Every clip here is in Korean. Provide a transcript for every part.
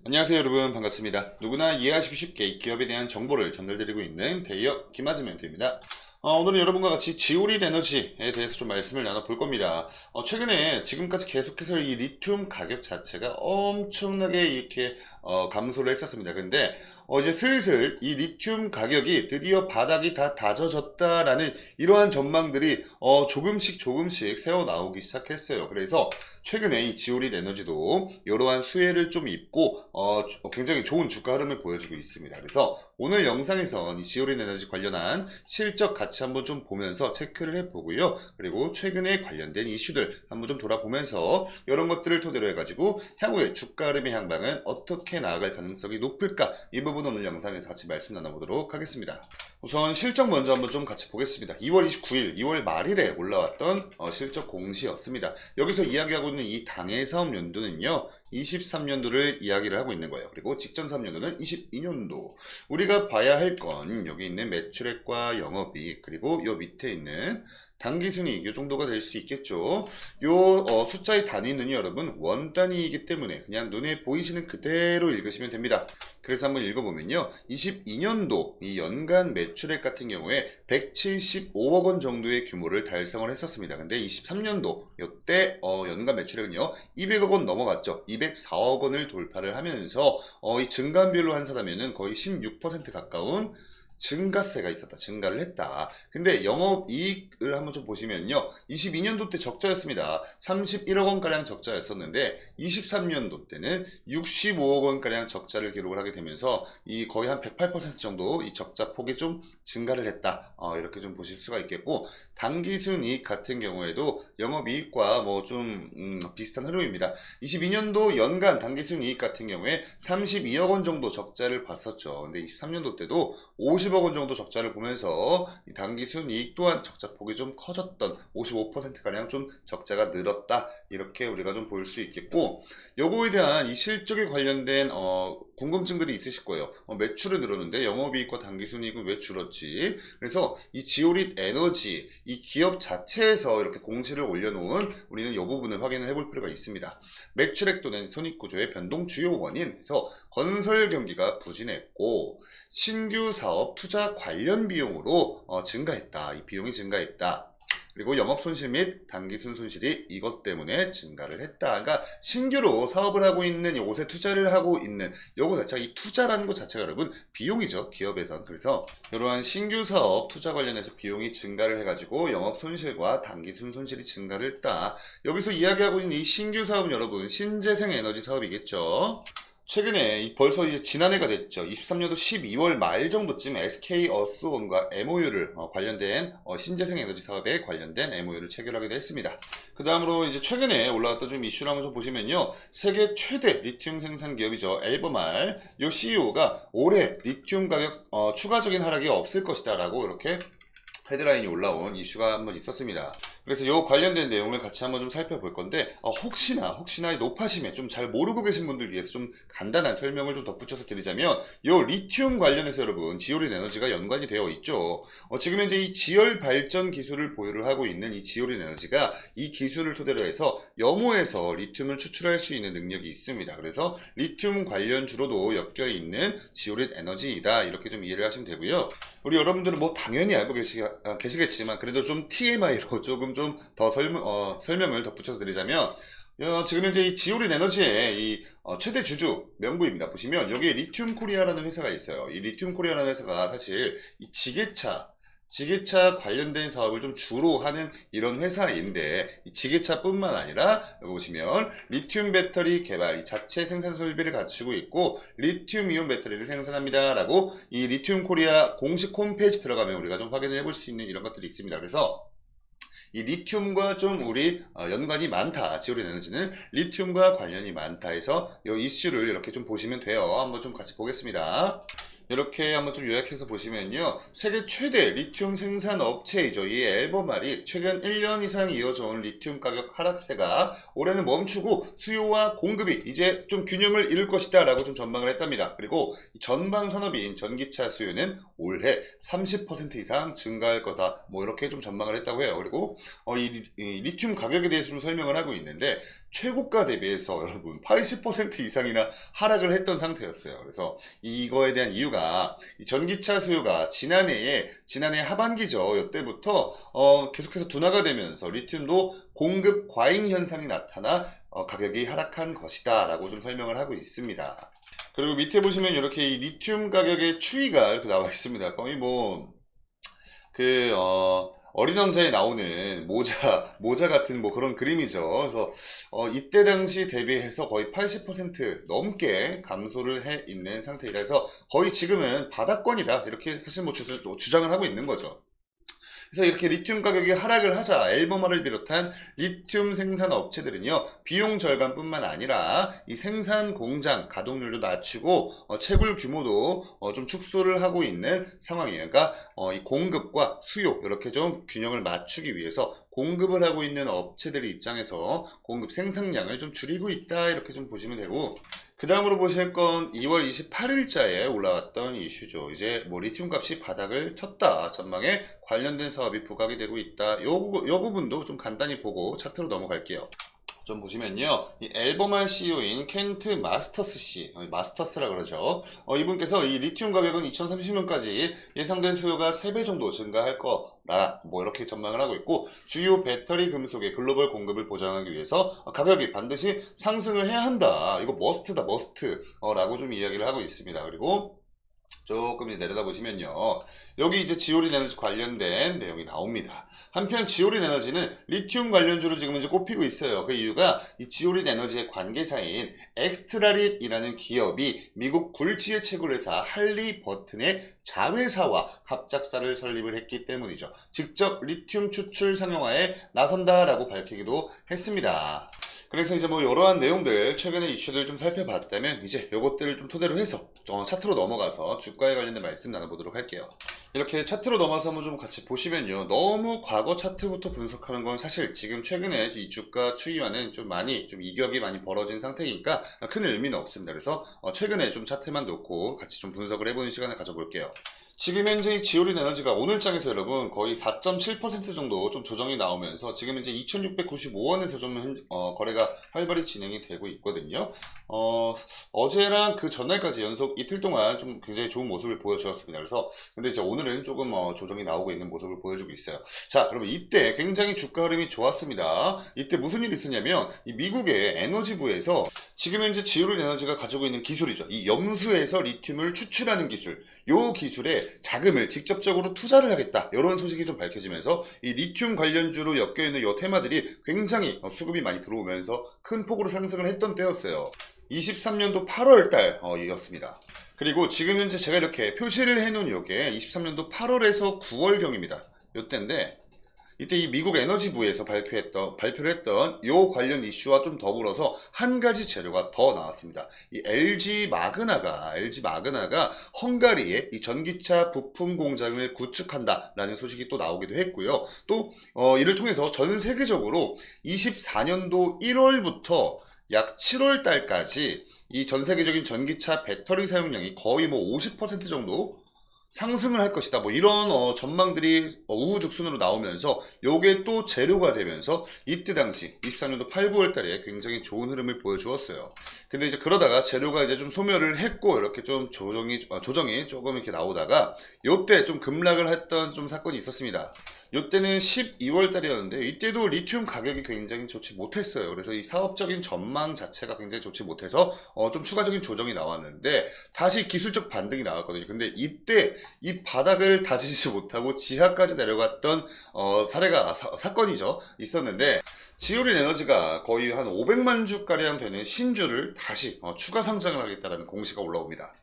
안녕하세요 여러분, 반갑습니다. 누구나 이해하시기 쉽게 기업에 대한 정보를 전달드리고 있는 대기업 김아즈 멘토입니다. 오늘은 여러분과 같이 지오릿 에너지에 대해서 좀 말씀을 나눠볼 겁니다. 최근에 지금까지 계속해서 이 리튬 가격 자체가 엄청나게 이렇게 감소를 했었습니다. 근데 이제 슬슬 이 리튬 가격이 드디어 바닥이 다 다져졌다라는 이러한 전망들이 조금씩 새어 나오기 시작했어요. 그래서 최근에 이 지오릿 에너지도 이러한 수혜를 좀 입고 굉장히 좋은 주가 흐름을 보여주고 있습니다. 그래서 오늘 영상에선 이 지오릿 에너지 관련한 실적 같이 한번 좀 보면서 체크를 해보고요. 그리고 최근에 관련된 이슈들 한번 좀 돌아보면서 이런 것들을 토대로 해가지고 향후에 주가 흐름의 향방은 어떻게 나아갈 가능성이 높을까, 이 부분 오늘 영상에서 같이 말씀 나눠보도록 하겠습니다. 우선 실적 먼저 한번 좀 같이 보겠습니다. 2월 29일, 2월 말일에 올라왔던 실적 공시였습니다. 여기서 이야기하고 있는 이 당해 사업 연도는요, 23년도를 이야기를 하고 있는 거예요. 그리고 직전 3년도는 22년도. 우리가 봐야 할 건 여기 있는 매출액과 영업이익, 그리고 요 밑에 있는 당기순이익, 요 정도가 될 수 있겠죠. 요 숫자의 단위는 여러분 원 단위이기 때문에 그냥 눈에 보이시는 그대로 읽으시면 됩니다. 그래서 한번 읽어보면요, 22년도 이 연간 매출액 같은 경우에 175억 원 정도의 규모를 달성을 했었습니다. 근데 23년도 이때 연간 매출액은요 200억 원 넘어갔죠. 204억 원을 돌파를 하면서 이 증감별로 환산하면은 거의 16% 가까운 증가세가 있었다. 증가를 했다. 근데 영업이익을 한번 좀 보시면요, 22년도 때 적자였습니다. 31억 원가량 적자였었는데 23년도 때는 65억 원가량 적자를 기록을 하게 되면서 이 거의 한 108% 정도 이 적자 폭이 좀 증가를 했다. 이렇게 좀 보실 수가 있겠고, 당기순이익 같은 경우에도 영업이익과 뭐 좀 비슷한 흐름입니다. 22년도 연간 당기순이익 같은 경우에 32억 원 정도 적자를 봤었죠. 근데 23년도 때도 50억 원 정도 적자를 보면서 이 당기순이익 또한 적자 폭이 좀 커졌던, 55%가량 좀 적자가 늘었다, 이렇게 우리가 좀 볼 수 있겠고, 요거에 대한 이 실적에 관련된 궁금증들이 있으실 거예요. 매출은 늘었는데 영업이익과 당기순이익은 왜 줄었지? 그래서 이 지오릿 에너지, 이 기업 자체에서 이렇게 공시를 올려놓은 우리는 이 부분을 확인을 해볼 필요가 있습니다. 매출액 또는 손익구조의 변동 주요 원인에서 건설 경기가 부진했고, 신규 사업 투자 관련 비용으로 증가했다. 이 비용이 증가했다. 그리고 영업손실 및 당기순 손실이 이것 때문에 증가를 했다. 그러니까 신규로 사업을 하고 있는 이곳에 투자를 하고 있는 요거 자체가, 이 투자라는 것 자체가 여러분 비용이죠, 기업에선. 그래서 이러한 신규 사업 투자 관련해서 비용이 증가를 해가지고 영업손실과 당기순 손실이 증가를 했다. 여기서 이야기하고 있는 이 신규 사업은 여러분 신재생 에너지 사업이겠죠. 최근에 벌써 이제 지난해가 됐죠. 23년도 12월 말 정도쯤 SK어스원과 MOU를 관련된 신재생 에너지 사업에 관련된 MOU를 체결하기도 했습니다. 그 다음으로 이제 최근에 올라왔던 좀 이슈를 한번 좀 보시면요, 세계 최대 리튬 생산 기업이죠, 엘버말, 요 CEO가 올해 리튬 가격 추가적인 하락이 없을 것이다 라고 이렇게 헤드라인이 올라온 이슈가 한번 있었습니다. 그래서 이 관련된 내용을 같이 한번 좀 살펴볼 건데, 혹시나 높아심에 좀 잘 모르고 계신 분들 위해서 좀 간단한 설명을 좀 덧붙여서 드리자면, 이 리튬 관련해서 여러분 지오릿 에너지가 연관이 되어 있죠. 지금 현재 이 지열 발전 기술을 보유를 하고 있는 이 지오릿 에너지가 이 기술을 토대로 해서 염호에서 리튬을 추출할 수 있는 능력이 있습니다. 그래서 리튬 관련주로도 엮여 있는 지오릿 에너지이다, 이렇게 좀 이해를 하시면 되고요. 우리 여러분들은 뭐 당연히 알고 계시겠지만 그래도 좀 TMI로 조금 좀 더 설명을 덧붙여서 드리자면, 지금 현재 이 지오릿 에너지의 이 최대 주주 명부입니다. 보시면 여기에 리튬 코리아라는 회사가 있어요. 이 리튬 코리아라는 회사가 사실 이 지게차 관련된 사업을 좀 주로 하는 이런 회사인데, 이 지게차뿐만 아니라 여기 보시면 리튬 배터리 개발, 이 자체 생산 설비를 갖추고 있고 리튬 이온 배터리를 생산합니다 라고 이 리튬 코리아 공식 홈페이지 들어가면 우리가 좀 확인을 해볼 수 있는 이런 것들이 있습니다. 그래서 이 리튬과 좀 우리 연관이 많다, 지오릿 에너지는 리튬과 관련이 많다 해서 이 이슈를 이렇게 좀 보시면 돼요. 한번 좀 같이 보겠습니다. 이렇게 한번 좀 요약해서 보시면요, 세계 최대 리튬 생산 업체이죠, 이 엘버말이 최근 1년 이상 이어져 온 리튬 가격 하락세가 올해는 멈추고 수요와 공급이 이제 좀 균형을 이룰 것이다 라고 좀 전망을 했답니다. 그리고 전방 산업인 전기차 수요는 올해 30% 이상 증가할 거다, 뭐 이렇게 좀 전망을 했다고 해요. 그리고 이 리튬 가격에 대해서 좀 설명을 하고 있는데, 최고가 대비해서 여러분 80% 이상이나 하락을 했던 상태였어요. 그래서 이거에 대한 이유가 이 전기차 수요가 지난해 하반기죠. 이때부터 계속해서 둔화가 되면서 리튬도 공급 과잉 현상이 나타나 가격이 하락한 것이다 라고 좀 설명을 하고 있습니다. 그리고 밑에 보시면 이렇게 이 리튬 가격의 추이가 이렇게 나와 있습니다. 거의 어린 왕자에 나오는 모자 같은 뭐 그런 그림이죠. 그래서, 이때 당시 대비해서 거의 80% 넘게 감소를 해 있는 상태이다. 그래서 거의 지금은 바닥권이다. 이렇게 사실 뭐 주장을 하고 있는 거죠. 그래서 이렇게 리튬 가격이 하락을 하자 엘버마를 비롯한 리튬 생산 업체들은요, 비용 절감뿐만 아니라 이 생산 공장 가동률도 낮추고 채굴 규모도 좀 축소를 하고 있는 상황이에요. 그러니까 이 공급과 수요 이렇게 좀 균형을 맞추기 위해서 공급을 하고 있는 업체들의 입장에서 공급 생산량을 좀 줄이고 있다 이렇게 좀 보시면 되고, 그 다음으로 보실 건 2월 28일자에 올라왔던 이슈죠. 이제 뭐 리튬 값이 바닥을 쳤다 전망에 관련된 사업이 부각이 되고 있다. 요 부분도 좀 간단히 보고 차트로 넘어갈게요. 좀 보시면요, 이 앨범알 CEO인 켄트 마스터스 씨, 마스터스라 그러죠. 이분께서 이 리튬 가격은 2030년까지 예상된 수요가 3배 정도 증가할 거라 뭐 이렇게 전망을 하고 있고, 주요 배터리 금속의 글로벌 공급을 보장하기 위해서 가격이 반드시 상승을 해야 한다. 이거 머스트라고 좀 이야기를 하고 있습니다. 그리고 조금 내려다 보시면요, 여기 이제 지오린 에너지 관련된 내용이 나옵니다. 한편 지오린 에너지는 리튬 관련주로 지금 이제 꼽히고 있어요. 그 이유가 이 지오린 에너지의 관계사인 엑스트라릿이라는 기업이 미국 굴지의 채굴회사 할리버튼의 자회사와 합작사를 설립을 했기 때문이죠. 직접 리튬 추출 상용화에 나선다라고 밝히기도 했습니다. 그래서 이제 뭐 이러한 내용들, 최근의 이슈들 좀 살펴봤다면 이제 요것들을 좀 토대로 해서 차트로 넘어가서 주가에 관련된 말씀 나눠보도록 할게요. 이렇게 차트로 넘어가서 한번 좀 같이 보시면요, 너무 과거 차트부터 분석하는 건 사실 지금 최근에 이 주가 추이와는 좀 이격이 많이 벌어진 상태니까 큰 의미는 없습니다. 그래서 최근에 좀 차트만 놓고 같이 좀 분석을 해보는 시간을 가져볼게요. 지금 현재 지오린 에너지가 오늘장에서 여러분 거의 4.7% 정도 좀 조정이 나오면서 지금 현재 2,695원에서 좀 거래가 활발히 진행이 되고 있거든요. 어제랑 그 전날까지 연속 이틀 동안 좀 굉장히 좋은 모습을 보여주었습니다. 그래서 근데 이제 오늘은 조금 조정이 나오고 있는 모습을 보여주고 있어요. 자, 그러면 이때 굉장히 주가 흐름이 좋았습니다. 이때 무슨 일이 있었냐면 이 미국의 에너지부에서 지금 현재 지오린 에너지가 가지고 있는 기술이죠. 이 염수에서 리튬을 추출하는 기술, 요 기술에 자금을 직접적으로 투자를 하겠다, 이런 소식이 좀 밝혀지면서 이 리튬 관련주로 엮여있는 요 테마들이 굉장히 수급이 많이 들어오면서 큰 폭으로 상승을 했던 때였어요. 23년도 8월 달이었습니다. 그리고 지금 현재 제가 이렇게 표시를 해놓은 요게 23년도 8월에서 9월경입니다. 요때인데, 이때 이 미국 에너지부에서 발표를 했던 요 관련 이슈와 좀 더불어서 한 가지 재료가 더 나왔습니다. 이 LG 마그나가 헝가리에 이 전기차 부품 공장을 구축한다라는 소식이 또 나오기도 했고요. 또 이를 통해서 전 세계적으로 24년도 1월부터 약 7월 달까지 이 전 세계적인 전기차 배터리 사용량이 거의 뭐 50% 정도 상승을 할 것이다, 뭐 이런 전망들이 우후죽순으로 나오면서 요게 또 재료가 되면서 이때 당시 23년도 8, 9월 달에 굉장히 좋은 흐름을 보여주었어요. 근데 이제 그러다가 재료가 이제 좀 소멸을 했고 이렇게 좀 조정이 조금 이렇게 나오다가 요때 좀 급락을 했던 좀 사건이 있었습니다. 요때는 12월 달이었는데 이때도 리튬 가격이 굉장히 좋지 못했어요. 그래서 이 사업적인 전망 자체가 굉장히 좋지 못해서 좀 추가적인 조정이 나왔는데 다시 기술적 반등이 나왔거든요. 근데 이때 이 바닥을 다지지 못하고 지하까지 내려갔던 사건이죠. 있었는데 지오린 에너지가 거의 한 500만 주가량 되는 신주를 다시 추가 상장을 하겠다는 공시가 올라옵니다.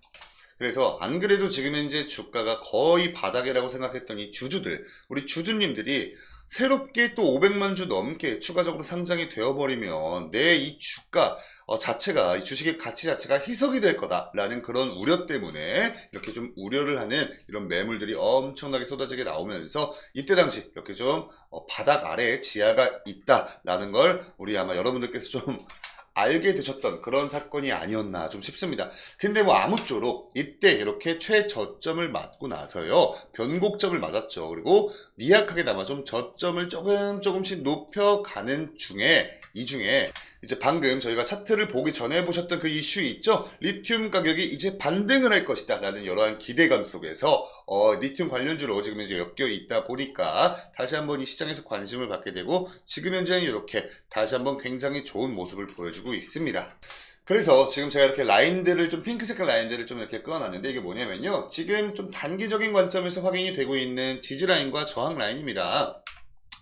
그래서 안 그래도 지금 현재 주가가 거의 바닥이라고 생각했던 이 주주들, 우리 주주님들이 새롭게 또 500만 주 넘게 추가적으로 상장이 되어버리면 내 이 주가 자체가, 이 주식의 가치 자체가 희석이 될 거다라는 그런 우려 때문에 이렇게 좀 우려를 하는 이런 매물들이 엄청나게 쏟아지게 나오면서 이때 당시 이렇게 좀 바닥 아래에 지하가 있다라는 걸 우리 아마 여러분들께서 좀 알게 되셨던 그런 사건이 아니었나 좀 싶습니다. 근데 뭐 아무쪼록 이때 이렇게 최저점을 맞고 나서요, 변곡점을 맞았죠. 그리고 미약하게나마 좀 저점을 조금씩 높여가는 이 중에 이제 방금 저희가 차트를 보기 전에 보셨던 그 이슈 있죠? 리튬 가격이 이제 반등을 할 것이다 라는 여러한 기대감 속에서 리튬 관련주로 지금 이제 엮여 있다 보니까 다시 한번 이 시장에서 관심을 받게 되고 지금 현재는 이렇게 다시 한번 굉장히 좋은 모습을 보여주고 있습니다. 그래서 지금 제가 이렇게 라인들을 좀 핑크 색깔 라인들을 좀 이렇게 그어놨는데 이게 뭐냐면요. 지금 좀 단기적인 관점에서 확인이 되고 있는 지지 라인과 저항 라인입니다.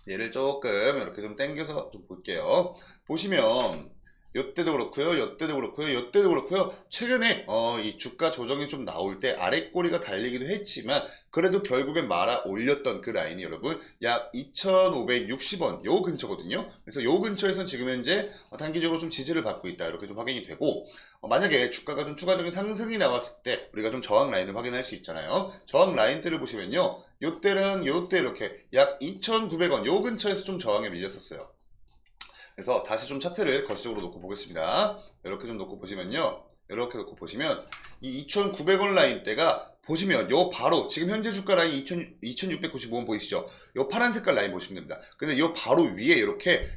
얘를 조금 이렇게 좀 당겨서 좀 볼게요. 보시면 요때도 그렇고요, 요때도 그렇고요, 요때도 그렇고요. 최근에 이 주가 조정이 좀 나올 때 아랫꼬리가 달리기도 했지만 그래도 결국엔 말아 올렸던 그 라인이 여러분 약 2,560원 요 근처거든요. 그래서 요 근처에선 지금 현재 단기적으로 좀 지지를 받고 있다 이렇게 좀 확인이 되고 만약에 주가가 좀 추가적인 상승이 나왔을 때 우리가 좀 저항 라인을 확인할 수 있잖아요. 저항 라인들을 보시면요, 요때는 요때 이렇게 약 2,900원 요 근처에서 좀 저항에 밀렸었어요. 그래서 다시 좀 차트를 거시적으로 놓고 보겠습니다. 이렇게 좀 놓고 보시면요. 이렇게 놓고 보시면 이 2,900원 라인대가 보시면 요 바로 지금 현재 주가 라인 2,695원 보이시죠? 요 파란 색깔 라인 보시면 됩니다. 근데 요 바로 위에 이렇게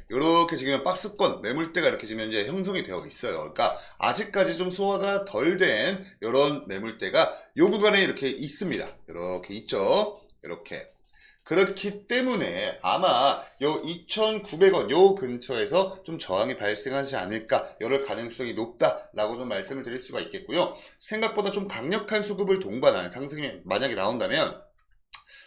지금 박스권 매물대가 이렇게 지금 현재 형성이 되어 있어요. 그러니까 아직까지 좀 소화가 덜 된 이런 매물대가 요 구간에 이렇게 있습니다. 이렇게 있죠? 이렇게. 그렇기 때문에 아마 요 2,900원 요 근처에서 좀 저항이 발생하지 않을까 이럴 가능성이 높다라고 좀 말씀을 드릴 수가 있겠고요. 생각보다 좀 강력한 수급을 동반한 상승이 만약에 나온다면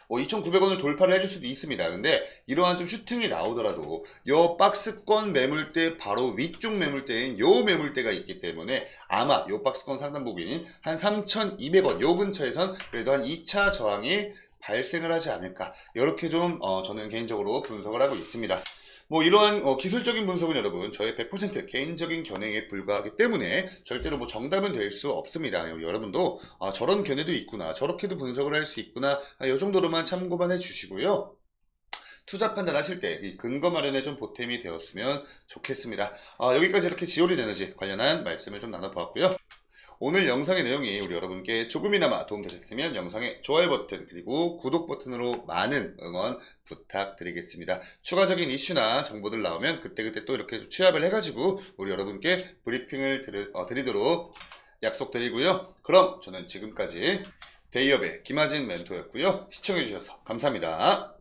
2,900원을 돌파를 해줄 수도 있습니다. 근데 이러한 좀 슈팅이 나오더라도 요 박스권 매물대 바로 위쪽 매물대인 요 매물대가 있기 때문에 아마 요 박스권 상단 부근인 한 3,200원 요 근처에선 그래도 한 2차 저항이 발생을 하지 않을까 이렇게 좀 저는 개인적으로 분석을 하고 있습니다. 뭐 이러한 기술적인 분석은 여러분 저의 100% 개인적인 견해에 불과하기 때문에 절대로 뭐 정답은 될 수 없습니다. 여러분도 저런 견해도 있구나, 저렇게도 분석을 할 수 있구나, 이 정도로만 참고만 해주시고요. 투자 판단하실 때 이 근거 마련에 좀 보탬이 되었으면 좋겠습니다. 여기까지 이렇게 지오린 에너지 관련한 말씀을 좀 나눠보았고요. 오늘 영상의 내용이 우리 여러분께 조금이나마 도움되셨으면 영상의 좋아요 버튼 그리고 구독 버튼으로 많은 응원 부탁드리겠습니다. 추가적인 이슈나 정보들 나오면 그때그때 또 이렇게 취합을 해가지고 우리 여러분께 브리핑을 드리도록 약속드리고요. 그럼 저는 지금까지 데이업의 김하진 멘토였고요. 시청해주셔서 감사합니다.